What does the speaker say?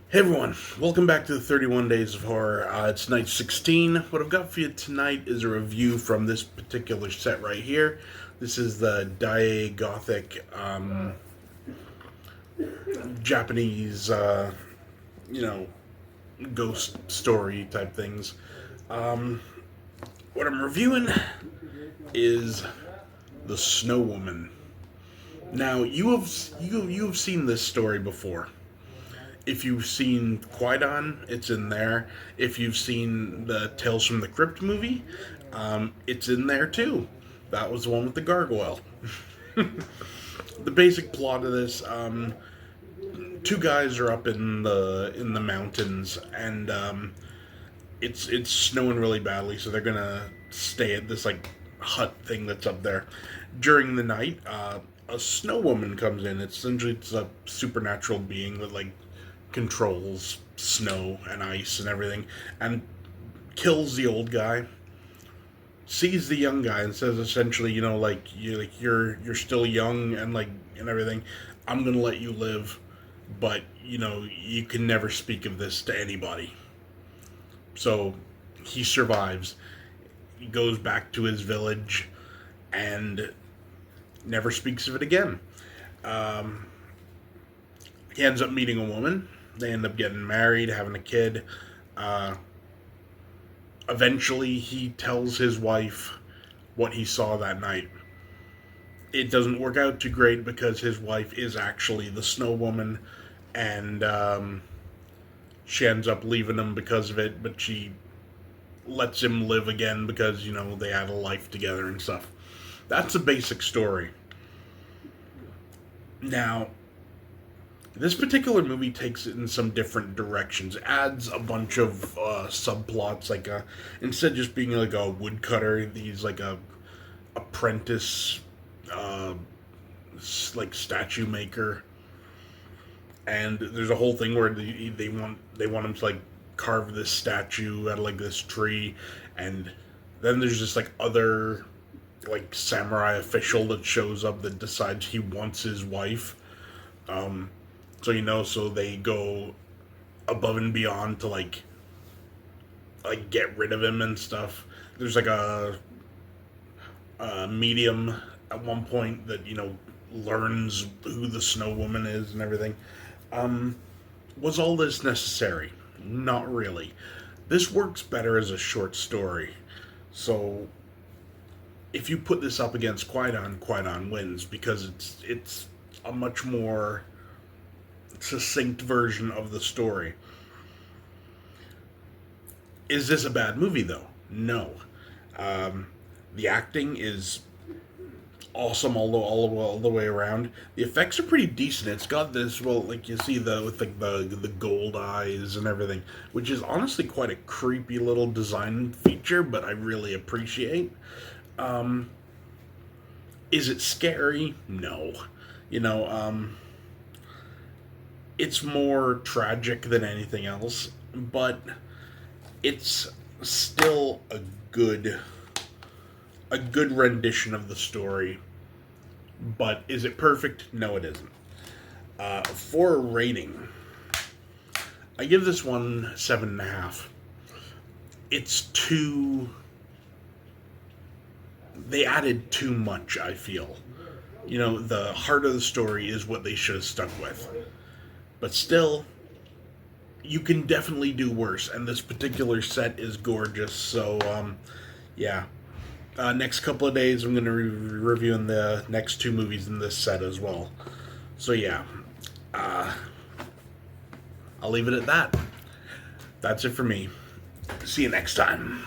Hey everyone, welcome back to the 31 Days of Horror. It's night 16. What I've got for you tonight is a review from this particular set right here. This is the Dai Gothic Japanese, you know, ghost story type things. Um, what I'm reviewing is The Snow Woman. Now, you have seen this story before. If you've seen Qui-Gon, it's in there. If you've seen the Tales from the Crypt movie, it's in there too. That was the one with the gargoyle. The basic plot of this: two guys are up in the mountains, and it's snowing really badly, so they're gonna stay at this like hut thing that's up there. During the night, a snow woman comes in. It's a supernatural being that like controls snow and ice and everything, and kills the old guy. Sees the young guy and says essentially, you're still young and like and everything. I'm gonna let you live, but you can never speak of this to anybody. So he survives. He goes back to his village and never speaks of it again. Um, he ends up meeting a woman. They end up getting married, having a kid. Uh, Eventually, he tells his wife what he saw that night. It doesn't work out too great because his wife is actually the Snow Woman, and she ends up leaving him because of it, but she lets him live again because, they had a life together and stuff. That's the basic story. Now, this particular movie takes it in some different directions. Adds a bunch of subplots, like instead of just being like a woodcutter, he's like a apprentice, uh, like statue maker. And there's a whole thing where they want him to like carve this statue out of like this tree, and then there's this like other like samurai official that shows up that decides he wants his wife. Um, so they go above and beyond to like get rid of him and stuff. There's like a medium at one point that learns who the Snow Woman is and everything. Um, was all this necessary? Not really. This works better as a short story. So if you put this up against Qui-Gon, Qui-Gon wins because it's a much more succinct version of the story. Is this a bad movie though? No. Um, the acting is awesome all the way around. The effects are pretty decent. It's got this like you see the with like the gold eyes and everything, which is honestly quite a creepy little design feature, but I really appreciate. Um, is it scary? No. You know, it's more tragic than anything else, but it's still a good rendition of the story. But is it perfect? No, it isn't. For a rating, I give this one 7.5. It's too. They added too much, I feel. The heart of the story is what they should have stuck with. But still, you can definitely do worse, and this particular set is gorgeous. So, yeah. Next couple of days, I'm going to be reviewing the next two movies in this set as well. So, yeah. Uh, I'll leave it at that. That's it for me. See you next time.